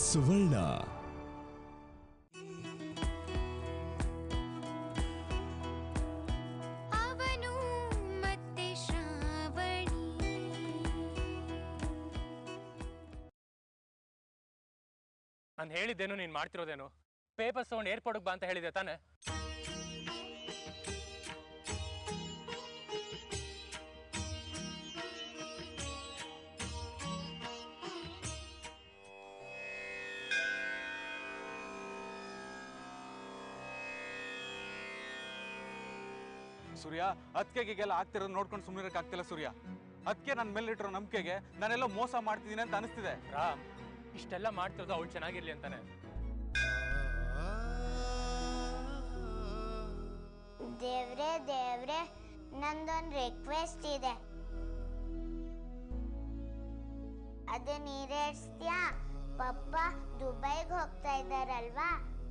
ಸುವರ್ಣ. ನಾನು ಹೇಳಿದ್ದೇನು ನೀನು ಮಾಡ್ತಿರೋದೇನು? ಪೇಪರ್ ತಗೊಂಡು ಏರ್ಪೋರ್ಟ್ಗೆ ಬಾ ಅಂತ ಹೇಳಿದೆ ತಾನೆ? ಸೂರ್ಯ, ಅದಕ್ಕೆಗೆಲ್ಲ ಆಗ್ತಿರೋದು ನೋಡ್ಕೊಂಡು ಸುಮ್ಮನೆ ಆಗ್ತಿಲ್ಲ ಸೂರ್ಯ. ಅದಕ್ಕೆ ನನ್ನ ಮೇಲೆ ಇಟ್ಟಿರೋ ನಂಬಿಕೆಗೆ ನಾನೆಲ್ಲ ಮೋಸ ಮಾಡ್ತಿದ್ದೀನಿ ಅಂತ ಅನಿಸ್ತಿದೆ. ರಾಮ್, ಇಷ್ಟೆಲ್ಲ ಮಾಡ್ತಿರೋದು ಅವಳು ಚೆನ್ನಾಗಿರ್ಲಿ ಅಂತಾನೆ. ದೇವ್ರೆ ನಂದೊಂದು ರಿಕ್ವೆಸ್ಟ್ ಇದೆ, ಅದನ್ನ ಈಡೇರಿಸ್ತೀಯಾ? ಪಪ್ಪ ದುಬೈಗೆ ಹೋಗ್ತಾ ಇದ್ದಾರಲ್ವಾ,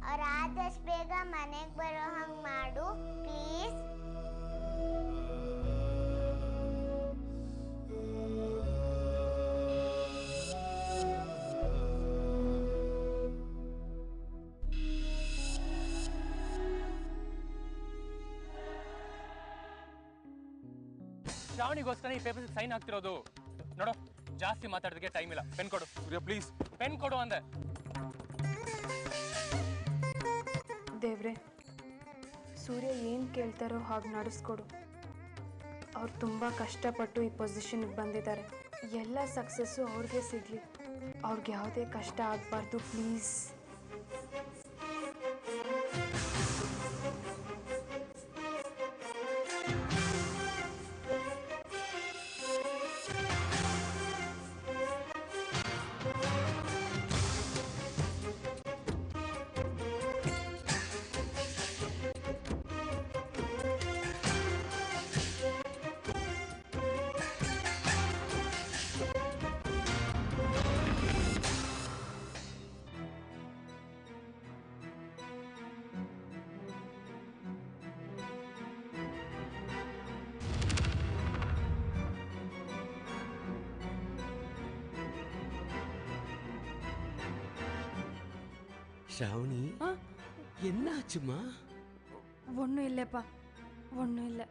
ಅವ್ರು ಆದಷ್ಟು ಬೇಗ ಮನೆಗೆ ಬರೋ ಹಂಗೆ ಮಾಡು ಪ್ಲೀಸ್. ಶ್ರಾವಣಿಗೋಸ್ಕರ ಈ ಪೇಪರ್ ಸೈನ್ ಆಗ್ತಿರೋದು. ನೋಡು, ಜಾಸ್ತಿ ಮಾತಾಡೋದಕ್ಕೆ ಟೈಮ್ ಇಲ್ಲ. ಪೆನ್ ಕೊಡು ಸೂರ್ಯ ಪ್ಲೀಸ್. ಪೆನ್ ಕೊಡು ಅಂದೆ. ದೇವ್ರೆ, ಸೂರ್ಯ ಏನು ಕೇಳ್ತಾರೋ ಹಾಗೆ ನಡೆಸ್ಕೊಡು. ಅವ್ರು ತುಂಬ ಕಷ್ಟಪಟ್ಟು ಈ ಪೊಸಿಷನ್ಗೆ ಬಂದಿದ್ದಾರೆ. ಎಲ್ಲ ಸಕ್ಸಸ್ಸು ಅವ್ರಿಗೆ ಸಿಗಲಿ, ಅವ್ರಿಗೆ ಯಾವುದೇ ಕಷ್ಟ ಆಗಬಾರ್ದು ಪ್ಲೀಸ್. ಶ್ರಾವಣಿ, என்னாச்சுமா? ஒன்றும் இல்லைப்பா, ஒன்றும் இல்லை.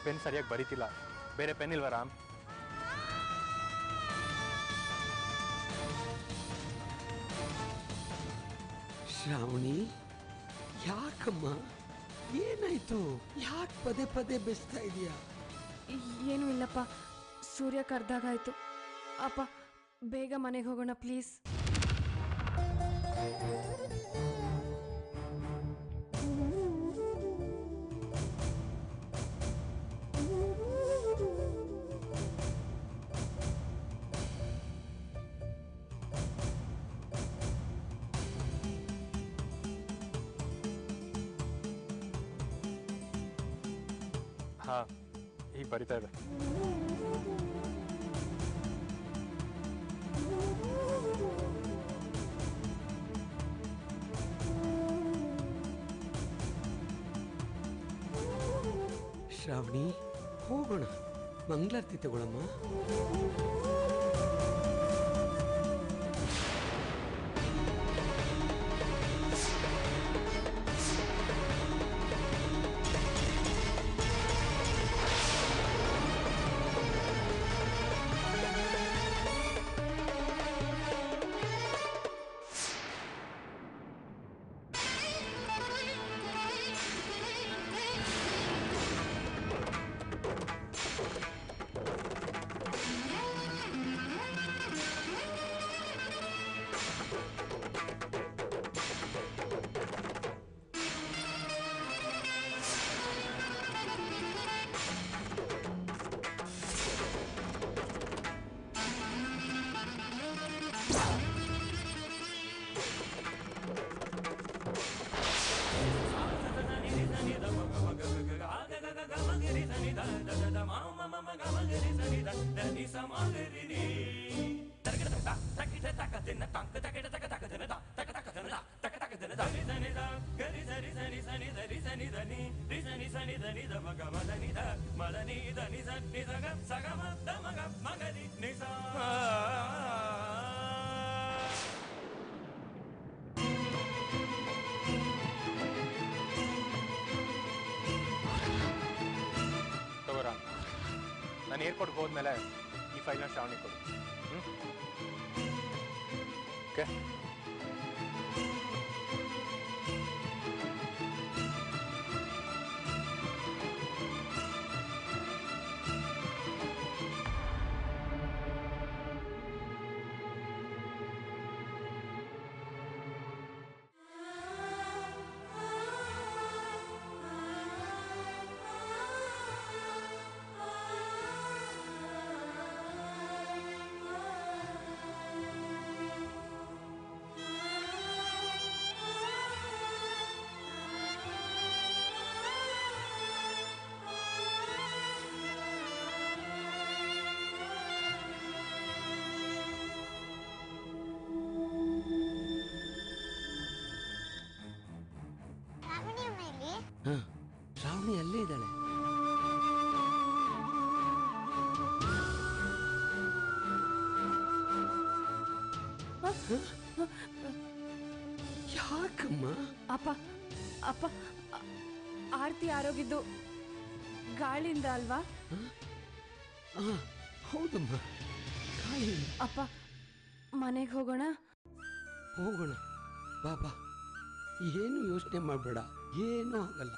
ಪೆನ್ ಸರಿಯಾಗಿ ಬರೀತಿಲ್ಲ. ಬೇರೆ ಪೆನ್ ಇಲ್ವಾ ರಾಮ್? ಶ್ರಾವಣಿ, ಯಾಕಮ್ಮ, ಏನಾಯ್ತು? ಯಾಕೆ ಪದೇ ಪದೇ ಬೆಸ್ತಾ ಇದೆಯಾ? ಏನೂ ಇಲ್ಲಪ್ಪ, ಸೂರ್ಯ ಕರೆದಾಗಾಯ್ತು. ಅಪ್ಪ ಬೇಗ ಮನೆಗೆ ಹೋಗೋಣ ಪ್ಲೀಸ್. ಹಾ, ಈಗ ಬರಿತಾ ಇದೆ. ಶ್ರಾವಣಿ, ಹೋಗೋಣ, ಮಂಗಳಾರತಿ ತಗೊಳಮ್ಮ. ತಗೋರ, ನಾನು ಏರ್ಪೋರ್ಟ್ಗೆ ಹೋದ್ಮೇಲೆ ಈ ಫೈಲ್ನ ಶ್ರಾವಣಿ ಕೊಡು. ಓಕೆ. ಶ್ರಾವಣಿ ಅಲ್ಲೇ ಇದ್ದಾಳೆ. ಯಾಕಮ್ಮ? ಅಪ್ಪ ಅಪ್ಪ ಆರ್ತಿ ಆರೋಗಿದ್ದು ಗಾಳಿಂದ ಅಲ್ವಾ? ಹೌದಮ್ಮ, ಗಾಳಿ. ಅಪ್ಪ ಮನೆಗೆ ಹೋಗೋಣ. ಹೋಗೋಣ ಬಾಬಾ, ಏನು ಯೋಚನೆ ಮಾಡಬೇಡ, ಏನೂ ಆಗಲ್ಲ.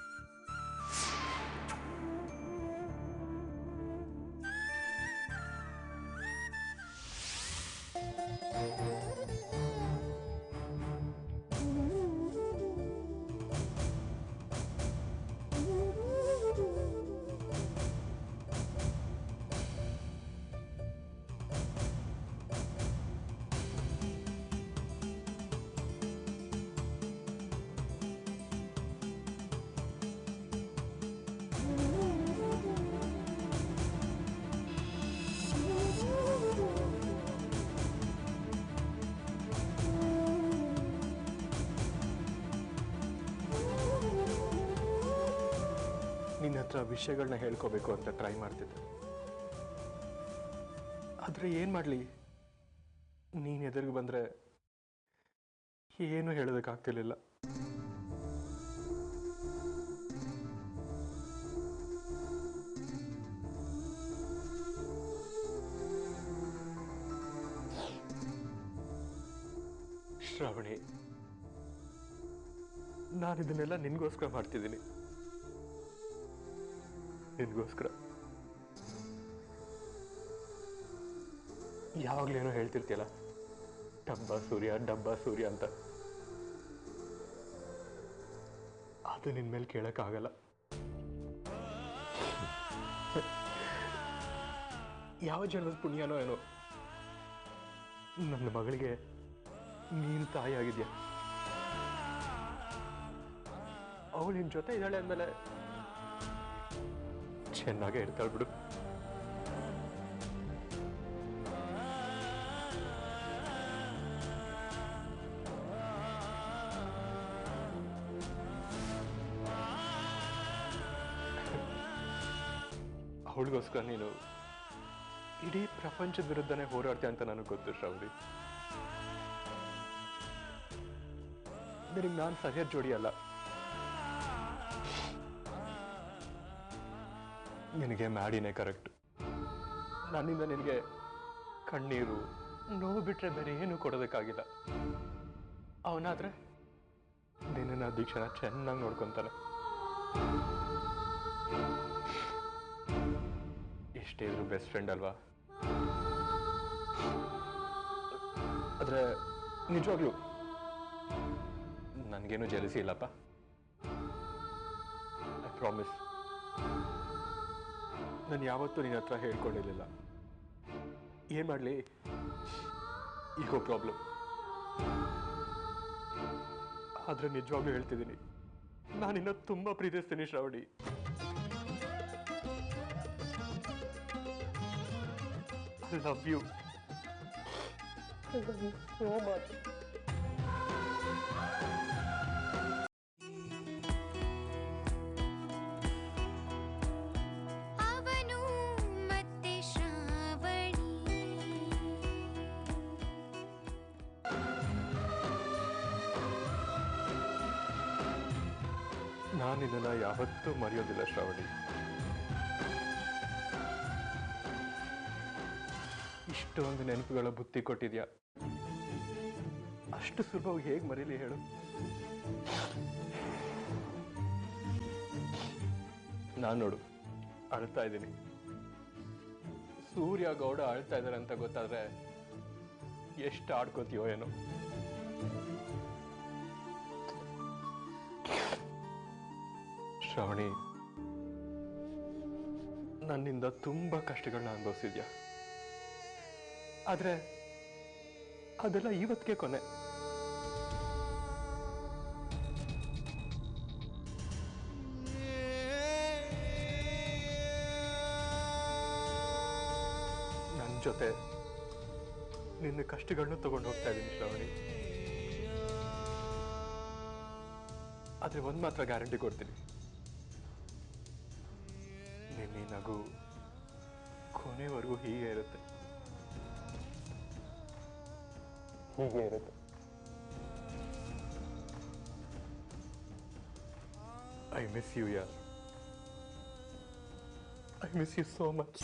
ನಿನ್ನ ಹತ್ರ ವಿಷಯಗಳನ್ನ ಹೇಳ್ಕೋಬೇಕು ಅಂತ ಟ್ರೈ ಮಾಡ್ತಿದ್ದೆ. ಆದರೆ ಏನು ಮಾಡಲಿ, ನೀನು ಎದುರಿಗೆ ಬಂದರೆ ಏನು ಹೇಳೋದಕ್ಕಾಗ್ತಿರ್ಲಿಲ್ಲ. ಶ್ರಾವಣಿ, ನಾನು ಇದನ್ನೆಲ್ಲ ನಿನಗೋಸ್ಕರ ಮಾಡ್ತಿದ್ದೀನಿ. ನಿನಗೋಸ್ಕರ ಯಾವಾಗಲೇನೋ ಹೇಳ್ತಿರ್ತೀಯಲ್ಲ, ಡಬ್ಬ ಸೂರ್ಯ ಅಂತ. ಅದು ನಿನ್ನ ಮೇಲೆ ಕೇಳೋಕ್ಕಾಗಲ್ಲ. ಯಾವ ಜನ್ಮದ ಪುಣ್ಯನೋ ಏನೋ, ನನ್ನ ಮಗಳಿಗೆ ನೀನು ತಾಯಿ ಆಗಿದ್ಯಾ. ಅವಳು ನಿನ್ನ ಜೊತೆ ಇದ್ದಾಳೆ ಅಂದಮೇಲೆ ಚೆನ್ನಾಗೇ ಇರ್ತಾಳೆ ಬಿಡು. ಅವಳಿಗೋಸ್ಕರ ನೀನು ಇಡೀ ಪ್ರಪಂಚದ ವಿರುದ್ಧನೇ ಹೋರಾಡ್ತೀಯ ಅಂತ ನನಗೆ ಗೊತ್ತು ಶ್ರಾವಣಿ. ನಿನಗೆ ನಾನು ಸರಿಯಾದ ಜೋಡಿ ಅಲ್ಲ. ನಿನಗೆ ಮ್ಯಾಡಿನೇ ಕರೆಕ್ಟ್. ನನ್ನಿಂದ ನಿನಗೆ ಕಣ್ಣೀರು ನೋವು ಬಿಟ್ಟರೆ ಬೇರೆ ಏನು ಕೊಡೋದಕ್ಕಾಗಿಲ್ಲ. ಅವನಾದ್ರೆ ನಿನ್ನ ದೀಕ್ಷೆನ ಚೆನ್ನಾಗಿ ನೋಡ್ಕೊತಾನೆ. ಎಷ್ಟೇ ಇದ್ರು ಬೆಸ್ಟ್ ಫ್ರೆಂಡ್ ಅಲ್ವಾ. ಆದರೆ ನಿಜವಾಗ್ಲೂ ನನಗೇನು ಜೆಲಸಿ ಇಲ್ಲಪ್ಪ. I promise. ನಾನು ಯಾವತ್ತೂ ನಿನ್ನ ಹತ್ರ ಹೇಳ್ಕೊಂಡಿರಲಿಲ್ಲ. ಏನು ಮಾಡಲಿ, ಈಗೋ ಪ್ರಾಬ್ಲಮ್. ಆದ್ರೆ ನಿಜವಾಗ್ಲೂ ಹೇಳ್ತಿದ್ದೀನಿ, ನಾನಿನ್ನ ತುಂಬಾ ಪ್ರೀತಿಸ್ತೀನಿ Shravani. I love you. I love you so much. ಅವನು ಮತ್ತೆ ಶ್ರಾವಣಿ. ನಾನು ಇದನ್ನ ಯಾವತ್ತೂ ಮರೆಯೋದಿಲ್ಲ ಶ್ರಾವಣಿ. ಇಷ್ಟೊಂದು ನೆನಪುಗಳ ಬುತ್ತಿ ಕೊಟ್ಟಿದ್ಯಾ, ಅಷ್ಟು ಸುಲಭವಾಗಿ ಹೇಗೆ ಮರೀಲಿ ಹೇಳು? ನಾನು ನೋಡು ಅಳ್ತಾ ಇದ್ದೀನಿ. ಸೂರ್ಯ ಗೌಡ ಅಳ್ತಾ ಇದ್ದಾರೆ ಅಂತ ಗೊತ್ತಾದ್ರೆ ಎಷ್ಟು ಆಡ್ಕೋತೀಯೋ ಏನೋ. ಶ್ರಾವಣಿ, ನನ್ನಿಂದ ತುಂಬಾ ಕಷ್ಟಗಳನ್ನ ಅನುಭವಿಸಿದ್ಯಾ, ಆದ್ರೆ ಅದೆಲ್ಲ ಇವತ್ತಿಗೆ ಕೊನೆ. ನನ್ನ ಜೊತೆ ನಿನ್ನ ಕಷ್ಟಗಳನ್ನ ತಗೊಂಡು ಹೋಗ್ತಾ ಇದ್ದೀನಿ ಶ್ರಾವಣಿ. ಆದ್ರೆ ಒಂದ್ ಮಾತ್ರ ಗ್ಯಾರಂಟಿ ಕೊಡ್ತೀನಿ, ನಿನ್ನ ನಗು ಕೊನೆವರೆಗೂ ಹೀಗೆ ಇರುತ್ತೆ, ಹೀಗೆ ಇರುತ್ತೆ. ಐ ಮಿಸ್ ಯು ಯಾರ್, I miss you so much.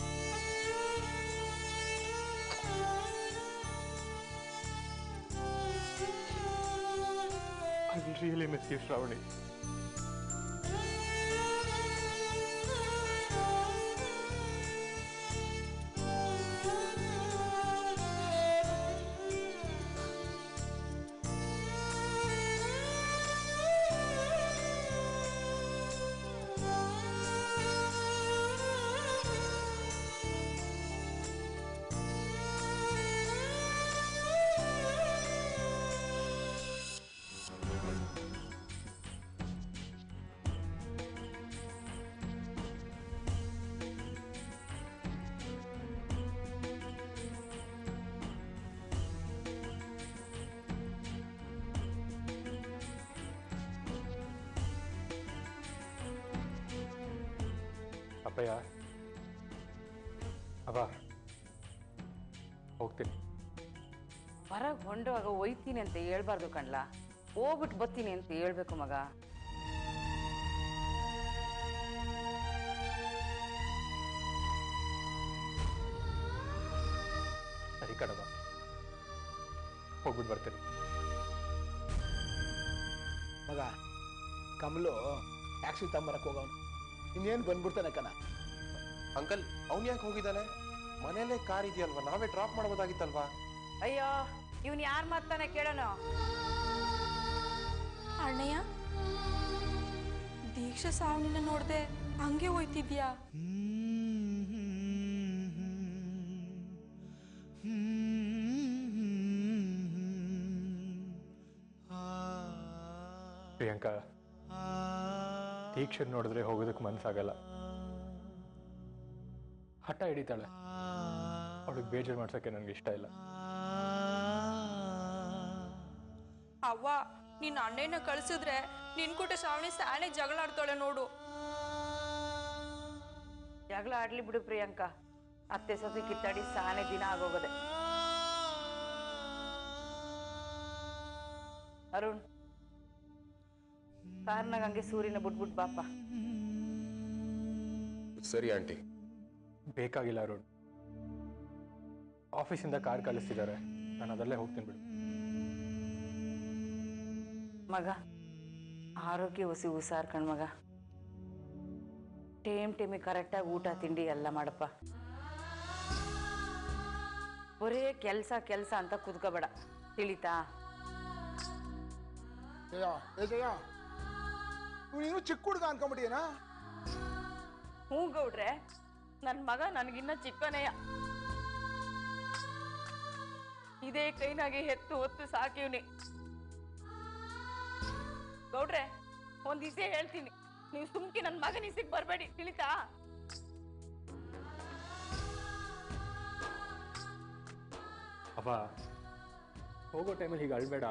I will really miss you, Shravani. ಅಪ್ಪಯ್ಯ, ಅವ ಹೋಗ್ತೀನಿ. ಹೊರಗೆ ಹೊಂಡುವಾಗ ಒಯ್ತೀನಿ ಅಂತ ಹೇಳ್ಬಾರ್ದು ಕಣ್ಲಾ, ಹೋಗ್ಬಿಟ್ಟು ಬರ್ತೀನಿ ಅಂತ ಹೇಳ್ಬೇಕು ಮಗ. ಸರಿ ಕಣವ, ಹೋಗ್ಬಿಟ್ಟು ಬರ್ತೀನಿ. ಮಗ ಕಮಲು ಟ್ಯಾಕ್ಸಿ ತಗೊಂಬರಕ್ಕೆ ಹೋಗವನು, ಇನ್ನೇನು ಬಂದ್ಬಿಡ್ತಾನೆ ಕಣ. ಅಂಕಲ್, ಅವನ್ ಯಾಕೆ ಹೋಗಿದ್ದಾನೆ? ಮನೇಲೆ ಕಾರ್ ಇದೆಯಲ್ವಾ, ನಾವೇ ಡ್ರಾಪ್ ಮಾಡ್ಬೋದಾಗಿತ್ತಲ್ವಾ? ಅಯ್ಯೋ, ಇವನ್ ಯಾರು ಮಾತಾನೆ ಕೇಳೋಣ. ಅಣ್ಣಯ್ಯ, ದೀಕ್ಷಾ ಸಾವನ್ನ ನೋಡ್ದೆ ಹಂಗೆ ಹೋಯ್ತಿದ್ಯಾ? ಪ್ರಿಯಾಂಕಾ, ದೀಕ್ಷೆ ನೋಡಿದ್ರೆ ಹೋಗೋದಕ್ಕೆ ಮನಸ್ಸಾಗಲ್ಲ. ಹಠ ಹಿಡಿತಾಳೆ, ಅವಳಿಗೆ ಬೇಜಾರು ಮಾಡ್ಸೋಕ್ಕೆ ನನಗೆ ಇಷ್ಟ ಇಲ್ಲ. ಅವ್ವ, ನಿನ್ನ ಅಣ್ಣನ ಕಳ್ಸಿದ್ರೆ ನಿನ್ ಕೂಟ ಶ್ರಾವಣಿ ಸಾಣೆ ಜಗಳ ಆಡ್ತಾಳೆ ನೋಡು. ಜಗಳ ಆಡ್ಲಿ ಬಿಡು ಪ್ರಿಯಾಂಕಾ, ಅತ್ತೆ ಸೊಸೆ ಕಿತ್ತಾಡಿ ಸಾನೆ ದಿನ ಆಗೋಗದೆ. ಅರುಣ್, ಕಾರ್ನಾಗ ಹಂಗೆ ಸೂರ್ಯನ ಬಿಟ್ಬಿಟ್ ಬಾಪ. ಸರಿ ಆಂಟಿ. ಬೇಕಾಗಿಲ್ಲ ಅರುಣ್, ಆಫೀಸಿಂದ ಕಾರ್ ಕಳಿಸ್ತಿದ್ದಾರೆ, ನಾನು ಅದರಲ್ಲೇ ಹೋಗ್ತೀನಿ ಬಿಡು. ಮಗ, ಆರೋಗ್ಯ ಹೊಸಿ ಹುಷಾರ್ ಕಣ್ ಮಗ. ಟೈಮಿಗೆ ಕರೆಕ್ಟಾಗಿ ಊಟ ತಿಂಡಿ ಎಲ್ಲ ಮಾಡಪ್ಪ. ಬರೇ ಕೆಲಸ ಕೆಲಸ ಅಂತ ಕುದ್ಕೋಬೇಡ, ತಿಳಿತಾ? ಜಯ, ನೀನು ಚಿಕ್ಕ ಹುಡುಗ ಅನ್ಕೊಂಬಿಟ್ಟಿಯೇನಾ? ಹ್ಞೂ ಗೌಡ್ರೆ, ನನ್ನ ಮಗ ನನಗಿನ್ನ ಚಿಕ್ಕನೆಯ. ಇದೇ ಕೈನಾಗೆ ಹೆತ್ತು ಹೊತ್ತು ಸಾಕಿವ್ನಿ. ಗೌಡ್ರೆ, ಒಂದ್ ದಿವಸ ಹೇಳ್ತೀನಿ, ನೀವು ಸುಮ್ಕಿ ನನ್ನ ಮಗನ ಇಸಿಗೆ ಬರಬೇಡಿ, ತಿಳಿತಾ? ಅವ ಹೋಗೋ ಟೈಮಲ್ಲಿ ಹೀಗೆ ಅಳ್ಬೇಡ.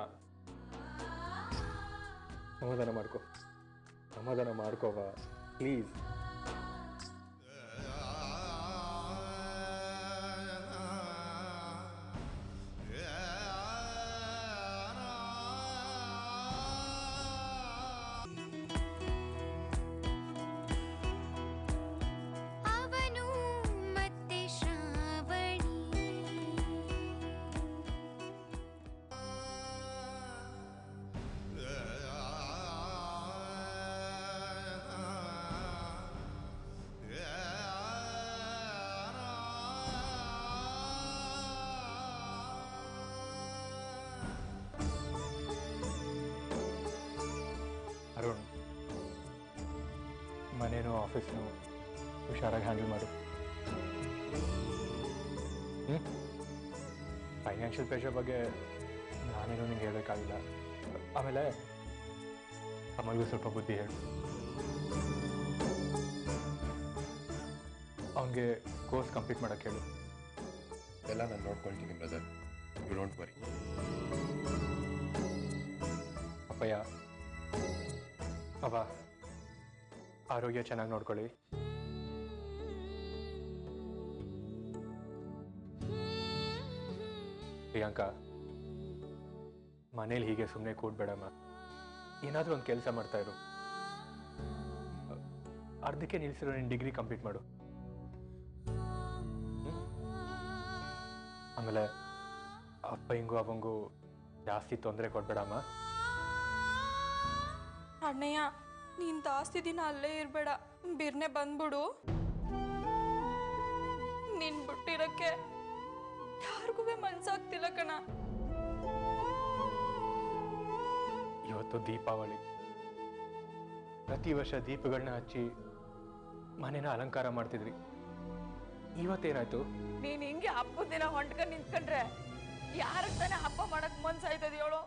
ಸಮಾಧಾನ ಮಾಡ್ಕೋವ ಪ್ಲೀಸ್. ಅವನು ಮತ್ತೆ ಶ್ರಾವಣಿ ಅರುಣ್, ಮನೇನು ಆಫೀಸ್ನು ಹುಷಾರಾಗಿ ಹ್ಯಾಂಡಲ್ ಮಾಡು. ಫೈನಾನ್ಷಿಯಲ್ ಪ್ರೆಷರ್ ಬಗ್ಗೆ ನಾನೇನು ನಿಂಗೆ ಹೇಳಬೇಕಾಗಿಲ್ಲ. ಆಮೇಲೆ ಅಮಲ್ಗೂ ಸ್ವಲ್ಪ ಬುದ್ಧಿ ಹೇಳು. ಅವನಿಗೆ ಕೋರ್ಸ್ ಕಂಪ್ಲೀಟ್ ಮಾಡೋಕ್ಕೆ ಹೇಳು. ಎಲ್ಲ ನಾನು ನೋಡ್ಕೊಳ್ತೀನಿ ಬ್ರದರ್, ಯು ಡೋಂಟ್ ವರಿ. ಅಪ್ಪಯ್ಯ, ಅವ ಆರೋಗ್ಯ ಚೆನ್ನಾಗಿ ನೋಡ್ಕೊಳ್ಳಿ. ಪ್ರಿಯಾಂಕಾ, ಮನೇಲಿ ಹೀಗೆ ಸುಮ್ಮನೆ ಕೂಡ್ಬೇಡಮ್ಮ. ಏನಾದರೂ ಒಂದು ಕೆಲಸ ಮಾಡ್ತಾ ಇರು. ಅರ್ಧಕ್ಕೆ ನಿಲ್ಲಿಸಿರೋ ನೀನು ಡಿಗ್ರಿ ಕಂಪ್ಲೀಟ್ ಮಾಡು. ಆಮೇಲೆ ಅಪ್ಪ ಹಿಂಗೂ ಅವಂಗೂ ಜಾಸ್ತಿ ತೊಂದರೆ ಕೊಡ್ಬೇಡಮ್ಮ. ಅಣ್ಣಯ್ಯ, ನೀನ್ ಜಾಸ್ತಿ ದಿನ ಅಲ್ಲೇ ಇರ್ಬೇಡ, ಬಿರ್ನೆ ಬಂದ್ಬಿಡು. ನಿನ್ ಬಿಟ್ಟಿರಕ್ಕೆ ಯಾರಿಗೂ ಮನ್ಸಾಗ್ತಿಲ್ಲ ಕಣ. ಇವತ್ತು ದೀಪಾವಳಿ. ಪ್ರತಿ ವರ್ಷ ದೀಪಗಳನ್ನ ಹಚ್ಚಿ ಮನೇನ ಅಲಂಕಾರ ಮಾಡ್ತಿದ್ರಿ. ಇವತ್ತೇನಾಯ್ತು? ನೀನ್ ಹಿಂಗೆ ಹಬ್ಬದ ದಿನ ಹೊಂಟ್ಕೊಂಡ್ ನಿಂತ್ಕೊಂಡ್ರೆ ಯಾರ ತಾನೇ ಹಬ್ಬ ಮಾಡಕ್ ಮನ್ಸಾಯ್ತದ ಹೇಳು?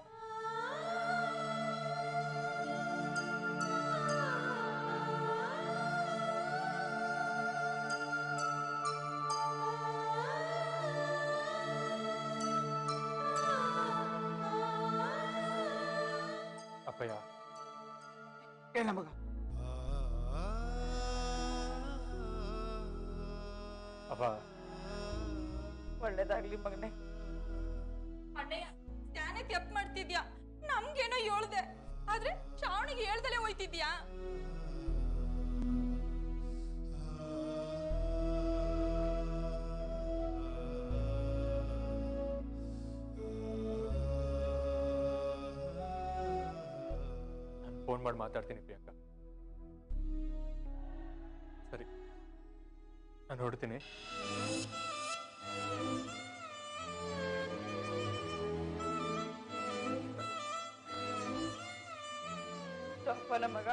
ಅಪ್ಪಯ್ಯ, ಹೇಳ ಮಗ. ಅಪ್ಪ, ಒಳ್ಳೇದಾಗ್ಲಿ ಮಗನೇ. ಅಣ್ಣಯ್ಯ, ಸ್ಟ್ಯಾನೆ ತಪ್ಪು ಮಾಡ್ತಿದ್ಯಾ. ನಮ್ಗೇನೋ ಹೇಳ್ದೆ, ಆದ್ರೆ ಶ್ರಾವಣಿಗೆ ಹೇಳ್ದಲೇ ಹೋಯ್ತಿದ್ಯಾ. ನಾನು ಫೋನ್ ಮಾಡಿ ಮಾತಾಡ್ತೀನಿ ಪ್ರಿಯಾಂಕಾ. ಸರಿ, ನಾನು ಹೊರಡ್ತೀನಿ. ತಪ್ಪನ ಮಗ.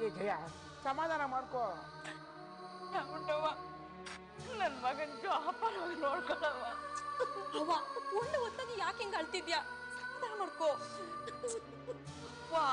ಏ ಜಯ, ಸಮಾಧಾನ ಮಾಡ್ಕೋ. ನನ್ ಮಗನ್ ಜೋಪಾನ ನೋಡ್ಕೊಳವ. ಅವ್ವ, ಉಂಡು ಹೊತ್ತಾಗಿ ಯಾಕೆ ಹಿಂಗ ಅಳ್ತಿದ್ಯಾ? ಸಮಾಧಾನ ಮಾಡ್ಕೋ. ವಾ